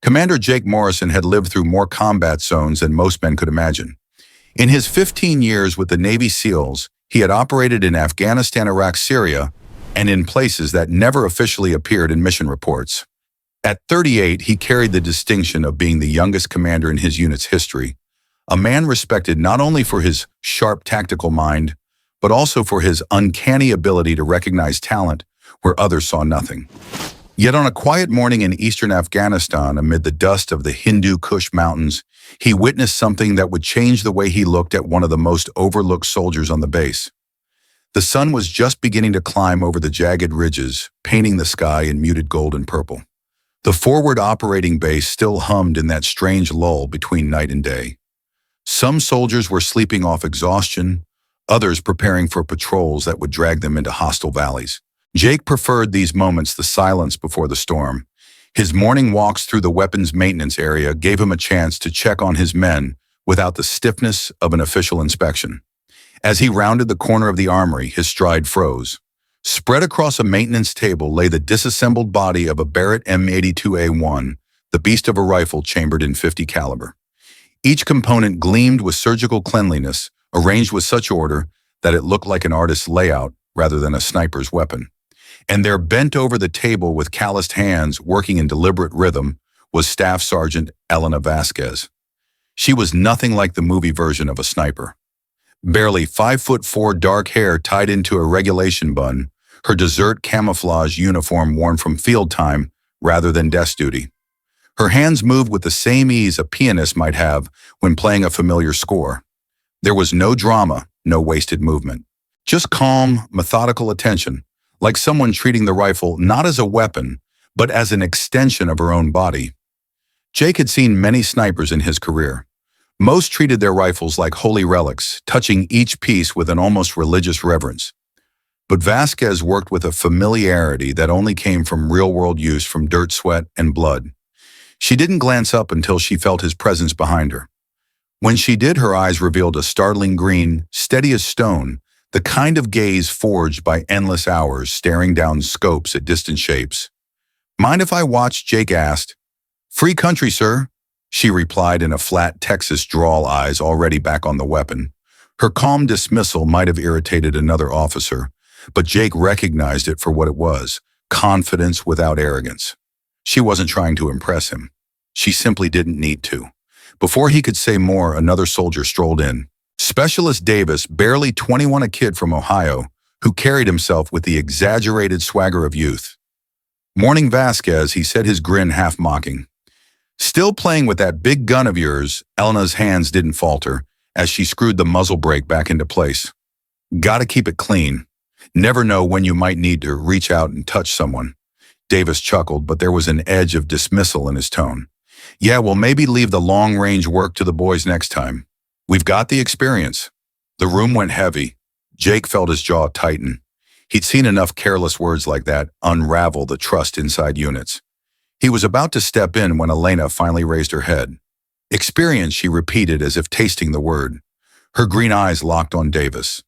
Commander Jake Morrison had lived through more combat zones than most men could imagine. In his 15 years with the Navy SEALs, he had operated in Afghanistan, Iraq, Syria, and in places that never officially appeared in mission reports. At 38, he carried the distinction of being the youngest commander in his unit's history, a man respected not only for his sharp tactical mind, but also for his uncanny ability to recognize talent where others saw nothing. Yet on a quiet morning in eastern Afghanistan, amid the dust of the Hindu Kush mountains, he witnessed something that would change the way he looked at one of the most overlooked soldiers on the base. The sun was just beginning to climb over the jagged ridges, painting the sky in muted gold and purple. The forward operating base still hummed in that strange lull between night and day. Some soldiers were sleeping off exhaustion, others preparing for patrols that would drag them into hostile valleys. Jake preferred these moments, the silence before the storm. His morning walks through the weapons maintenance area gave him a chance to check on his men without the stiffness of an official inspection. As he rounded the corner of the armory, his stride froze. Spread across a maintenance table lay the disassembled body of a Barrett M82A1, the beast of a rifle chambered in .50 caliber. Each component gleamed with surgical cleanliness, arranged with such order that it looked like an artist's layout rather than a sniper's weapon. And there, bent over the table with calloused hands working in deliberate rhythm, was Staff Sergeant Elena Vasquez. She was nothing like the movie version of a sniper. Barely 5'4", dark hair tied into a regulation bun, her desert camouflage uniform worn from field time rather than desk duty. Her hands moved with the same ease a pianist might have when playing a familiar score. There was no drama, no wasted movement. Just calm, methodical attention, like someone treating the rifle not as a weapon, but as an extension of her own body. Jake had seen many snipers in his career. Most treated their rifles like holy relics, touching each piece with an almost religious reverence. But Vasquez worked with a familiarity that only came from real-world use, from dirt, sweat, and blood. She didn't glance up until she felt his presence behind her. When she did, her eyes revealed a startling green, steady as stone, the kind of gaze forged by endless hours staring down scopes at distant shapes. "Mind if I watch?" Jake asked. "Free country, sir," she replied in a flat Texas drawl, eyes already back on the weapon. Her calm dismissal might have irritated another officer, but Jake recognized it for what it was, confidence without arrogance. She wasn't trying to impress him. She simply didn't need to. Before he could say more, another soldier strolled in. Specialist Davis, barely 21, a kid from Ohio, who carried himself with the exaggerated swagger of youth. "Morning, Vasquez," he said, his grin half mocking. "Still playing with that big gun of yours?" Elena's hands didn't falter as she screwed the muzzle brake back into place. "Gotta keep it clean. Never know when you might need to reach out and touch someone." Davis chuckled, but there was an edge of dismissal in his tone. "Yeah, well, maybe leave the long-range work to the boys next time. We've got the experience." The room went heavy. Jake felt his jaw tighten. He'd seen enough careless words like that unravel the trust inside units. He was about to step in when Elena finally raised her head. "Experience," she repeated as if tasting the word. Her green eyes locked on Davis.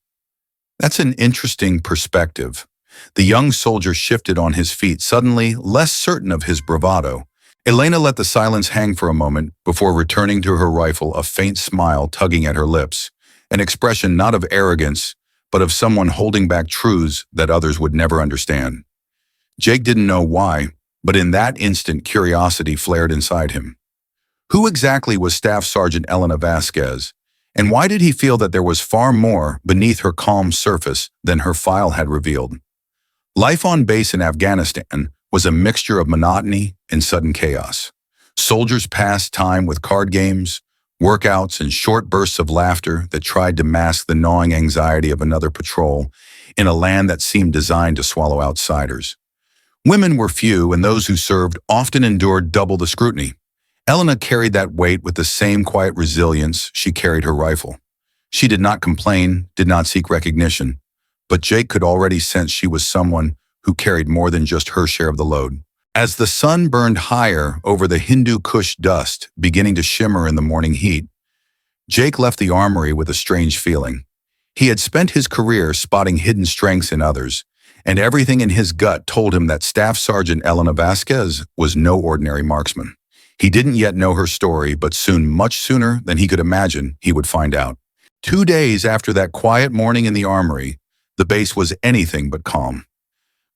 "That's an interesting perspective." The young soldier shifted on his feet, suddenly less certain of his bravado. Elena let the silence hang for a moment before returning to her rifle, a faint smile tugging at her lips, an expression not of arrogance, but of someone holding back truths that others would never understand. Jake didn't know why, but in that instant curiosity flared inside him. Who exactly was Staff Sergeant Elena Vasquez, and why did he feel that there was far more beneath her calm surface than her file had revealed? Life on base in Afghanistan was a mixture of monotony and sudden chaos. Soldiers passed time with card games, workouts, and short bursts of laughter that tried to mask the gnawing anxiety of another patrol in a land that seemed designed to swallow outsiders. Women were few, and those who served often endured double the scrutiny. Elena carried that weight with the same quiet resilience she carried her rifle. She did not complain, did not seek recognition, but Jake could already sense she was someone who carried more than just her share of the load. As the sun burned higher over the Hindu Kush dust, beginning to shimmer in the morning heat, Jake left the armory with a strange feeling. He had spent his career spotting hidden strengths in others, and everything in his gut told him that Staff Sergeant Elena Vasquez was no ordinary marksman. He didn't yet know her story, but soon, much sooner than he could imagine, he would find out. 2 days after that quiet morning in the armory, the base was anything but calm.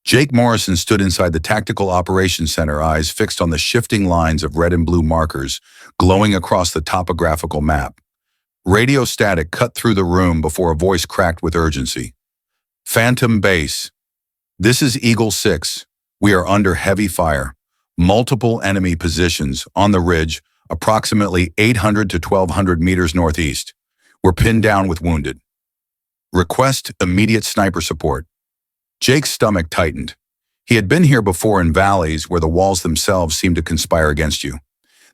Jake Morrison stood inside the Tactical Operations Center, eyes fixed on the shifting lines of red and blue markers glowing across the topographical map. Radio static cut through the room before a voice cracked with urgency. Phantom Base. This is Eagle 6. We are under heavy fire. Multiple enemy positions on the ridge, approximately 800 to 1,200 meters northeast. We're pinned down with wounded. Request immediate sniper support. Jake's stomach tightened. He had been here before in valleys where the walls themselves seemed to conspire against you.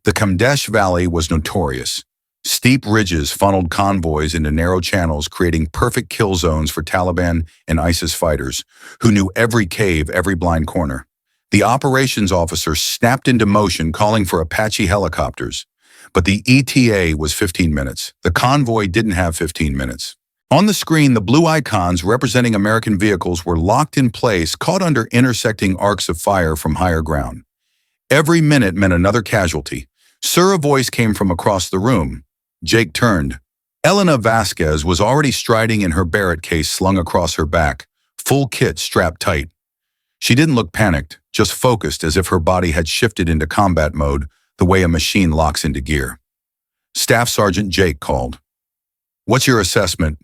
The Kamdesh Valley was notorious. Steep ridges funneled convoys into narrow channels, creating perfect kill zones for Taliban and ISIS fighters, who knew every cave, every blind corner. The operations officer snapped into motion, calling for Apache helicopters. But the ETA was 15 minutes. The convoy didn't have 15 minutes. On the screen, the blue icons representing American vehicles were locked in place, caught under intersecting arcs of fire from higher ground. Every minute meant another casualty. Sir, a voice came from across the room. Jake turned. Elena Vasquez was already striding in her Barrett case slung across her back, full kit strapped tight. She didn't look panicked, just focused, as if her body had shifted into combat mode the way a machine locks into gear. Staff Sergeant Jake called. What's your assessment?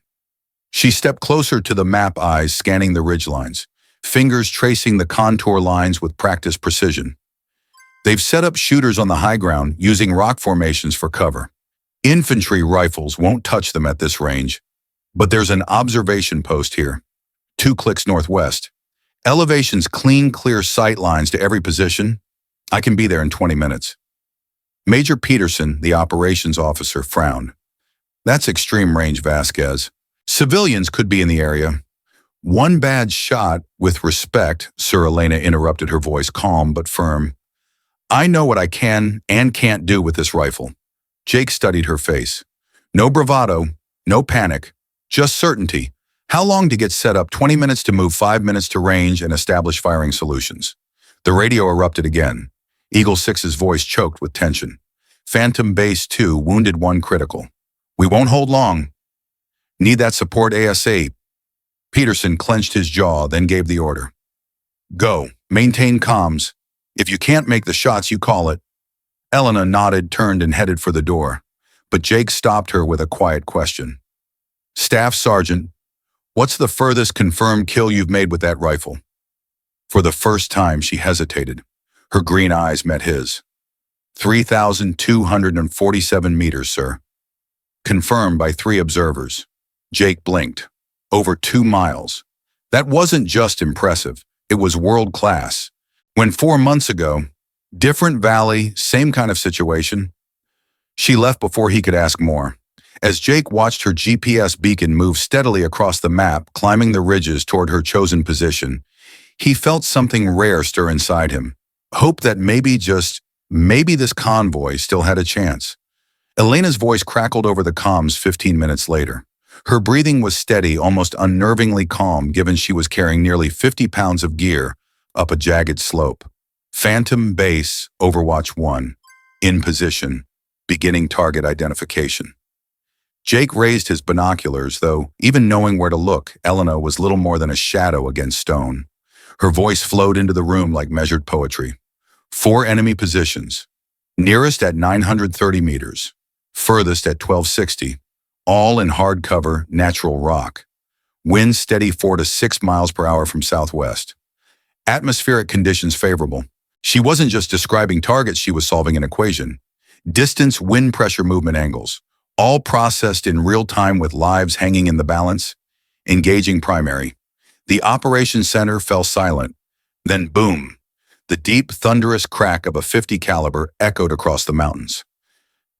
She stepped closer to the map, eyes scanning the ridgelines, fingers tracing the contour lines with practiced precision. They've set up shooters on the high ground, using rock formations for cover. Infantry rifles won't touch them at this range, but there's an observation post here, 2 clicks northwest. Elevation's clean, clear sight lines to every position. I can be there in 20 minutes. Major Peterson, the operations officer, frowned. That's extreme range, Vasquez. Civilians could be in the area. One bad shot, with respect, Sir Elena interrupted, her voice calm but firm. I know what I can and can't do with this rifle. Jake studied her face. No bravado, no panic, just certainty. How long to get set up? 20 minutes to move, 5 minutes to range and establish firing solutions. The radio erupted again. Eagle 6's voice choked with tension. Phantom Base 2, wounded 1 critical. We won't hold long. Need that support ASAP. Peterson clenched his jaw, then gave the order. Go, maintain comms. If you can't make the shots, you call it. Elena nodded, turned, and headed for the door. But Jake stopped her with a quiet question. Staff Sergeant, what's the furthest confirmed kill you've made with that rifle? For the first time, she hesitated. Her green eyes met his. 3,247 meters, sir. Confirmed by 3 observers. Jake blinked. Over 2 miles. That wasn't just impressive. It was world-class. When 4 months ago, different valley, same kind of situation. She left before he could ask more. As Jake watched her GPS beacon move steadily across the map, climbing the ridges toward her chosen position, he felt something rare stir inside him. Hope that maybe this convoy still had a chance. Elena's voice crackled over the comms 15 minutes later. Her breathing was steady, almost unnervingly calm, given she was carrying nearly 50 pounds of gear up a jagged slope. Phantom Base, Overwatch 1. In position. Beginning target identification. Jake raised his binoculars, though, even knowing where to look, Elena was little more than a shadow against stone. Her voice flowed into the room like measured poetry. 4 enemy positions. Nearest at 930 meters. Furthest at 1260. All in hard cover, natural rock. Wind steady 4 to 6 miles per hour from southwest. Atmospheric conditions favorable. She wasn't just describing targets, she was solving an equation. Distance, wind pressure, movement angles. All processed in real time with lives hanging in the balance. Engaging primary. The operations center fell silent. Then boom. The deep, thunderous crack of a .50 caliber echoed across the mountains.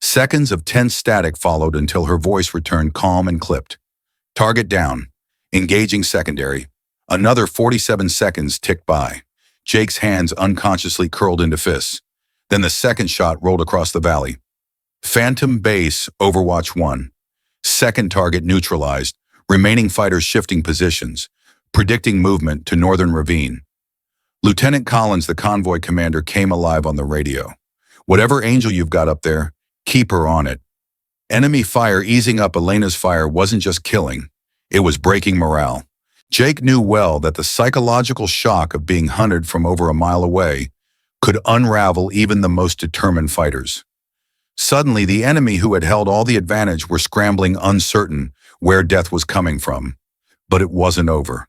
Seconds of tense static followed until her voice returned calm and clipped. Target down. Engaging secondary. Another 47 seconds ticked by. Jake's hands unconsciously curled into fists. Then the second shot rolled across the valley. Phantom Base, Overwatch 1. Second target neutralized, remaining fighters shifting positions, predicting movement to Northern Ravine. Lieutenant Collins, the convoy commander, came alive on the radio. Whatever angel you've got up there, keep her on it. Enemy fire easing up Elena's fire wasn't just killing, it was breaking morale. Jake knew well that the psychological shock of being hunted from over a mile away could unravel even the most determined fighters. Suddenly, the enemy who had held all the advantage were scrambling, uncertain where death was coming from. But it wasn't over.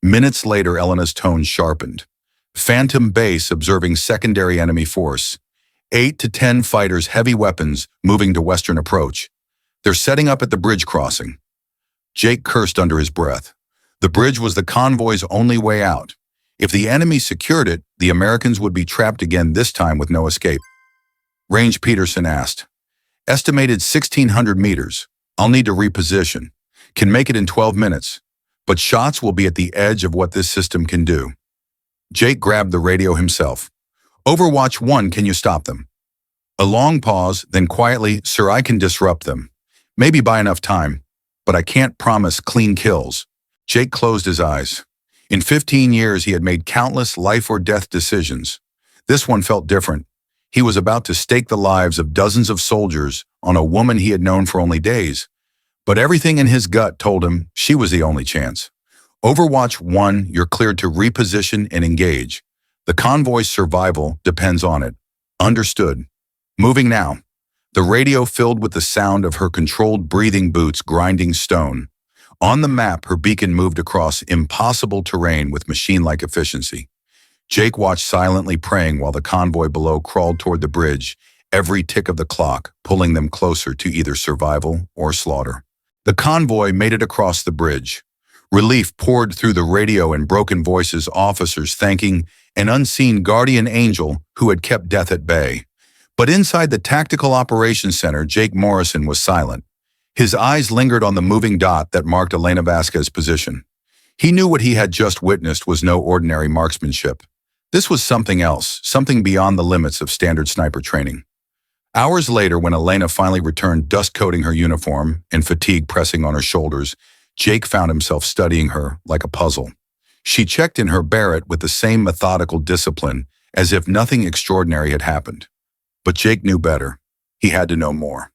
Minutes later, Elena's tone sharpened. Phantom base observing secondary enemy force. 8 to 10 fighters, heavy weapons, moving to western approach. They're setting up at the bridge crossing. Jake cursed under his breath. The bridge was the convoy's only way out. If the enemy secured it, the Americans would be trapped again, this time with no escape. Range Peterson asked. Estimated 1,600 meters. I'll need to reposition. Can make it in 12 minutes. But shots will be at the edge of what this system can do. Jake grabbed the radio himself. Overwatch 1, can you stop them? A long pause, then quietly, sir, I can disrupt them. Maybe by enough time. But I can't promise clean kills. Jake closed his eyes. In 15 years, he had made countless life-or-death decisions. This one felt different. He was about to stake the lives of dozens of soldiers on a woman he had known for only days. But everything in his gut told him she was the only chance. Overwatch 1, you're cleared to reposition and engage. The convoy's survival depends on it. Understood. Moving now. The radio filled with the sound of her controlled breathing boots grinding stone. On the map, her beacon moved across impossible terrain with machine-like efficiency. Jake watched silently, praying while the convoy below crawled toward the bridge, every tick of the clock pulling them closer to either survival or slaughter. The convoy made it across the bridge. Relief poured through the radio in broken voices, officers thanking an unseen guardian angel who had kept death at bay. But inside the Tactical Operations Center, Jake Morrison was silent. His eyes lingered on the moving dot that marked Elena Vasquez's position. He knew what he had just witnessed was no ordinary marksmanship. This was something else, something beyond the limits of standard sniper training. Hours later, when Elena finally returned, dust coating her uniform and fatigue pressing on her shoulders, Jake found himself studying her like a puzzle. She checked in her Barrett with the same methodical discipline, as if nothing extraordinary had happened. But Jake knew better. He had to know more.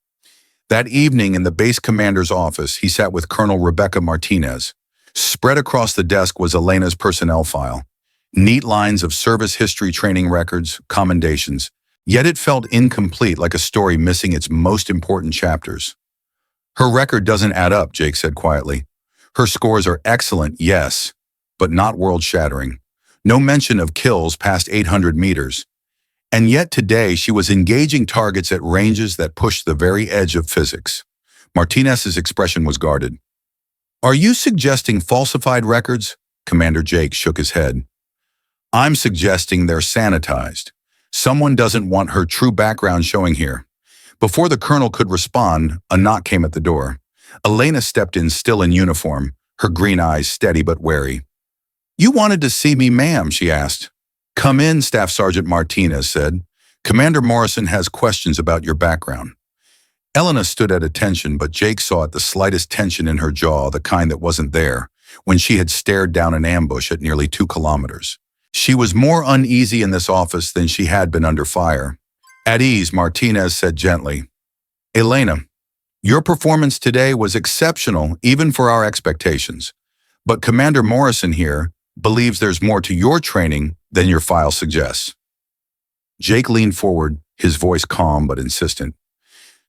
That evening in the base commander's office, he sat with Colonel Rebecca Martinez. Spread across the desk was Elena's personnel file. Neat lines of service history, training records, commendations. Yet it felt incomplete, like a story missing its most important chapters. Her record doesn't add up, Jake said quietly. Her scores are excellent, yes, but not world-shattering. No mention of kills past 800 meters. And yet today she was engaging targets at ranges that pushed the very edge of physics. Martinez's expression was guarded. Are you suggesting falsified records? Commander Jake shook his head. I'm suggesting they're sanitized. Someone doesn't want her true background showing here. Before the colonel could respond, a knock came at the door. Elena stepped in, still in uniform, her green eyes steady but wary. You wanted to see me, ma'am, she asked. Come in, Staff Sergeant Martinez said. Commander Morrison has questions about your background. Elena stood at attention, but Jake saw at the slightest tension in her jaw, the kind that wasn't there, when she had stared down an ambush at nearly 2 kilometers. She was more uneasy in this office than she had been under fire. At ease, Martinez said gently. Elena, your performance today was exceptional, even for our expectations. But Commander Morrison here believes there's more to your training than your file suggests. Jake leaned forward, his voice calm but insistent.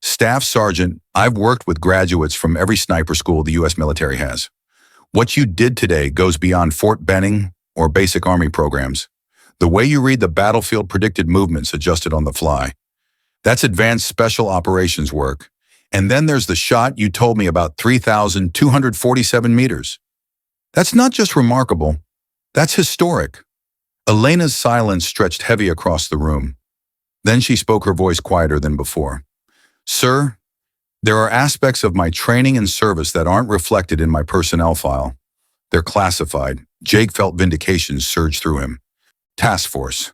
Staff Sergeant, I've worked with graduates from every sniper school the U.S. military has. What you did today goes beyond Fort Benning or basic Army programs. The way you read the battlefield, predicted movements adjusted on the fly. That's advanced special operations work. And then there's the shot you told me about, 3,247 meters. That's not just remarkable, that's historic. Elena's silence stretched heavy across the room. Then she spoke, her voice quieter than before. Sir, there are aspects of my training and service that aren't reflected in my personnel file. They're classified. Jake felt vindication surge through him. Task Force.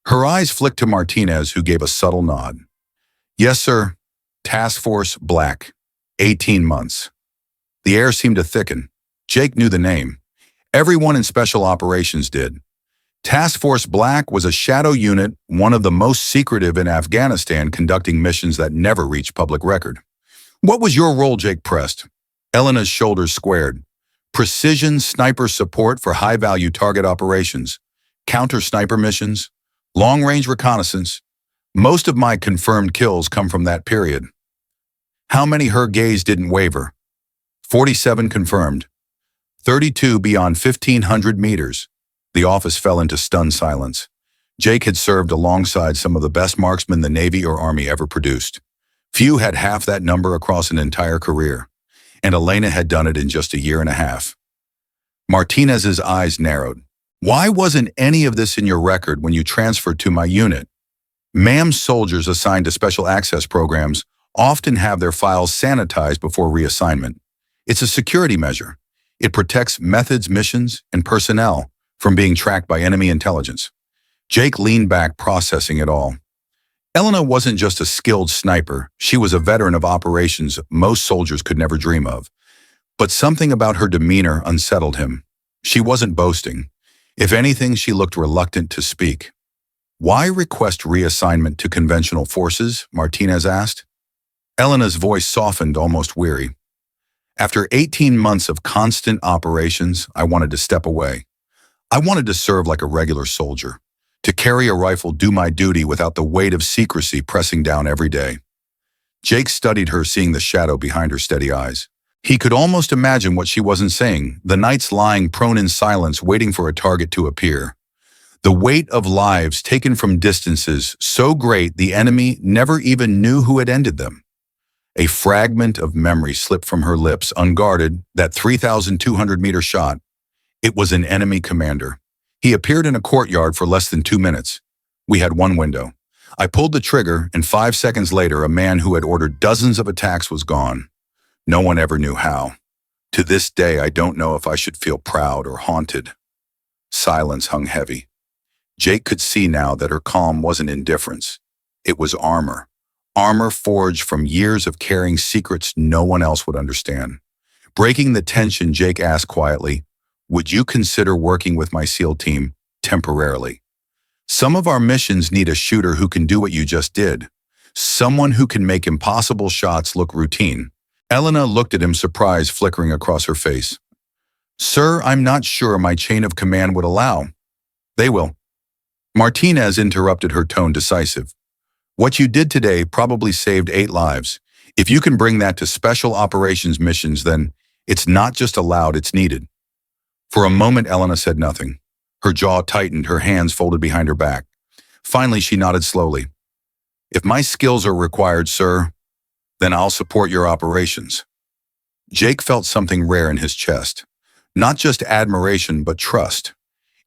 Her eyes flicked to Martinez, who gave a subtle nod. Yes, sir. Task Force Black. 18 months. The air seemed to thicken. Jake knew the name. Everyone in Special Operations did. Task Force Black was a shadow unit, one of the most secretive in Afghanistan, conducting missions that never reached public record. What was your role, Jake pressed? Elena's shoulders squared. Precision sniper support for high-value target operations, counter-sniper missions, long-range reconnaissance. Most of my confirmed kills come from that period. How many? Her gaze didn't waver. 47 confirmed. 32 beyond 1,500 meters. The office fell into stunned silence. Jake had served alongside some of the best marksmen the Navy or Army ever produced. Few had half that number across an entire career, and Elena had done it in just a year and a half. Martinez's eyes narrowed. Why wasn't any of this in your record when you transferred to my unit? Ma'am, soldiers assigned to special access programs often have their files sanitized before reassignment. It's a security measure. It protects methods, missions, and personnel from being tracked by enemy intelligence. Jake leaned back, processing it all. Elena wasn't just a skilled sniper. She was a veteran of operations most soldiers could never dream of. But something about her demeanor unsettled him. She wasn't boasting. If anything, she looked reluctant to speak. Why request reassignment to conventional forces? Martinez asked. Elena's voice softened, almost weary. After 18 months of constant operations, I wanted to step away. I wanted to serve like a regular soldier, to carry a rifle, do my duty without the weight of secrecy pressing down every day. Jake studied her, seeing the shadow behind her steady eyes. He could almost imagine what she wasn't saying, the nights lying prone in silence, waiting for a target to appear. The weight of lives taken from distances so great the enemy never even knew who had ended them. A fragment of memory slipped from her lips, unguarded, that 3,200-meter shot. It was an enemy commander. He appeared in a courtyard for less than 2 minutes. We had one window. I pulled the trigger, and 5 seconds later, a man who had ordered dozens of attacks was gone. No one ever knew how. To this day, I don't know if I should feel proud or haunted. Silence hung heavy. Jake could see now that her calm wasn't indifference. It was armor. Armor forged from years of carrying secrets no one else would understand. Breaking the tension, Jake asked quietly, "Would you consider working with my SEAL team temporarily? Some of our missions need a shooter who can do what you just did. Someone who can make impossible shots look routine." Elena looked at him, surprise flickering across her face. "Sir, I'm not sure my chain of command would allow." "They will." Martinez interrupted, her tone decisive. "What you did today probably saved 8 lives. If you can bring that to special operations missions, then it's not just allowed, it's needed." For a moment, Elena said nothing. Her jaw tightened, her hands folded behind her back. Finally, she nodded slowly. "If my skills are required, sir, then I'll support your operations." Jake felt something rare in his chest. Not just admiration, but trust.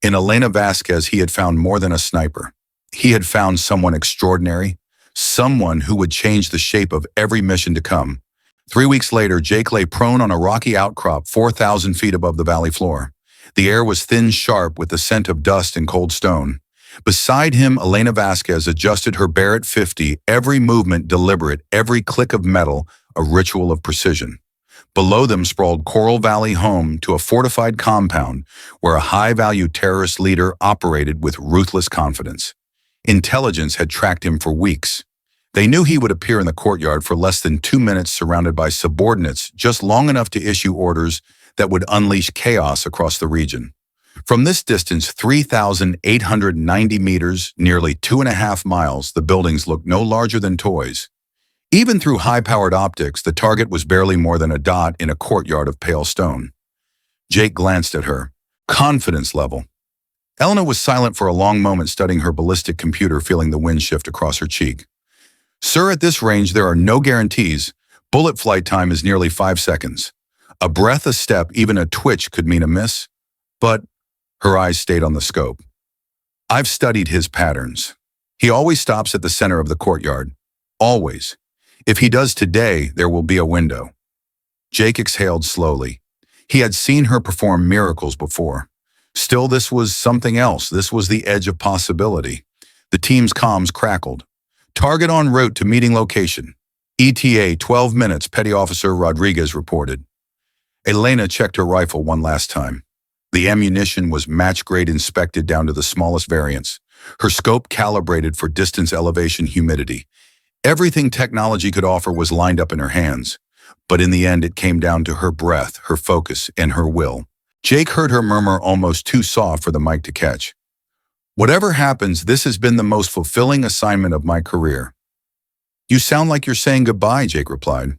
In Elena Vasquez, he had found more than a sniper. He had found someone extraordinary, someone who would change the shape of every mission to come. 3 weeks later, Jake lay prone on a rocky outcrop 4,000 feet above the valley floor. The air was thin, sharp, with the scent of dust and cold stone. Beside him, Elena Vasquez adjusted her Barrett 50, every movement deliberate, every click of metal a ritual of precision. Below them sprawled Coral Valley, home to a fortified compound where a high-value terrorist leader operated with ruthless confidence. Intelligence had tracked him for weeks. They knew he would appear in the courtyard for less than 2 minutes, surrounded by subordinates, just long enough to issue orders that would unleash chaos across the region. From this distance, 3,890 meters, nearly 2.5 miles, the buildings looked no larger than toys. Even through high-powered optics, the target was barely more than a dot in a courtyard of pale stone. Jake glanced at her. Confidence level. Elena was silent for a long moment, studying her ballistic computer, feeling the wind shift across her cheek. "Sir, at this range, there are no guarantees. Bullet flight time is nearly 5 seconds. A breath, a step, even a twitch could mean a miss." But her eyes stayed on the scope. "I've studied his patterns. He always stops at the center of the courtyard. Always. If he does today, there will be a window." Jake exhaled slowly. He had seen her perform miracles before. Still, this was something else. This was the edge of possibility. The team's comms crackled. "Target en route to meeting location. ETA 12 minutes, Petty Officer Rodriguez reported." Elena checked her rifle one last time. The ammunition was match-grade inspected down to the smallest variants. Her scope calibrated for distance, elevation, humidity. Everything technology could offer was lined up in her hands. But in the end, it came down to her breath, her focus, and her will. Jake heard her murmur, almost too soft for the mic to catch. "Whatever happens, this has been the most fulfilling assignment of my career." "You sound like you're saying goodbye," Jake replied.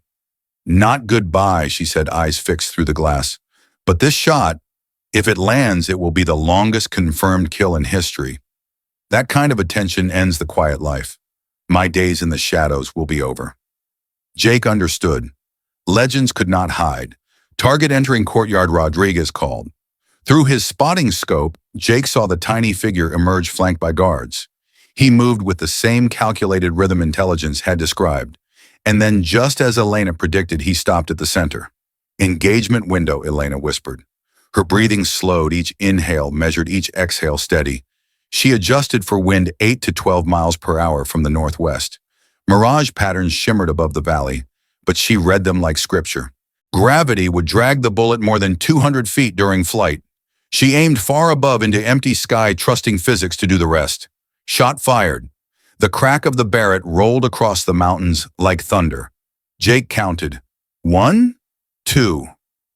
"Not goodbye," she said, eyes fixed through the glass. "But this shot, if it lands, it will be the longest confirmed kill in history. That kind of attention ends the quiet life. My days in the shadows will be over." Jake understood. Legends could not hide. Target entering courtyard, Rodriguez called. Through his spotting scope, Jake saw the tiny figure emerge flanked by guards. He moved with the same calculated rhythm intelligence had described. And then, just as Elena predicted, he stopped at the center. "Engagement window," Elena whispered. Her breathing slowed, each inhale measured, each exhale steady. She adjusted for wind 8 to 12 miles per hour from the northwest. Mirage patterns shimmered above the valley, but she read them like scripture. Gravity would drag the bullet more than 200 feet during flight. She aimed far above into empty sky, trusting physics to do the rest. Shot fired. The crack of the Barrett rolled across the mountains like thunder. Jake counted. 1, 2,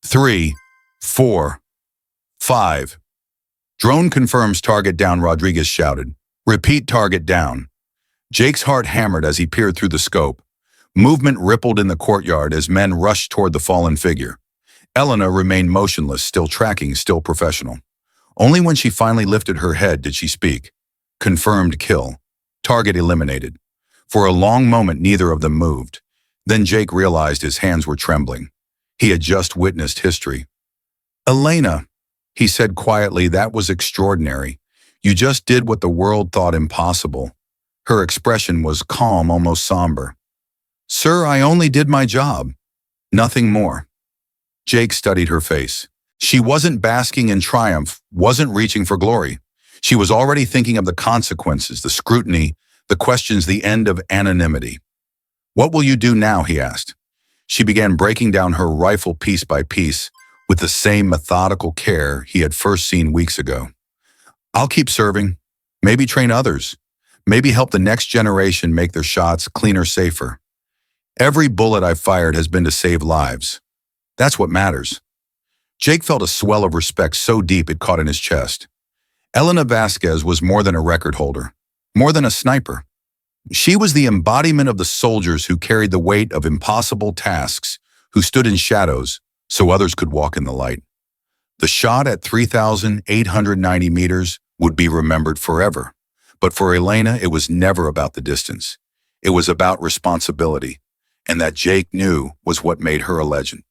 3, 4, 5. "Drone confirms target down," Rodriguez shouted. "Repeat, target down." Jake's heart hammered as he peered through the scope. Movement rippled in the courtyard as men rushed toward the fallen figure. Elena remained motionless, still tracking, still professional. Only when she finally lifted her head did she speak. "Confirmed kill. Target eliminated." For a long moment, neither of them moved. Then Jake realized his hands were trembling. He had just witnessed history. "Elena," he said quietly, "that was extraordinary. You just did what the world thought impossible." Her expression was calm, almost somber. "Sir, I only did my job. Nothing more." Jake studied her face. She wasn't basking in triumph, wasn't reaching for glory. She was already thinking of the consequences, the scrutiny, the questions, the end of anonymity. "What will you do now?" he asked. She began breaking down her rifle piece by piece with the same methodical care he had first seen weeks ago. "I'll keep serving, maybe train others, maybe help the next generation make their shots cleaner, safer. Every bullet I've fired has been to save lives. That's what matters." Jake felt a swell of respect so deep it caught in his chest. Elena Vasquez was more than a record holder, more than a sniper. She was the embodiment of the soldiers who carried the weight of impossible tasks, who stood in shadows so others could walk in the light. The shot at 3,890 meters would be remembered forever. But for Elena, it was never about the distance. It was about responsibility, and that Jake knew was what made her a legend.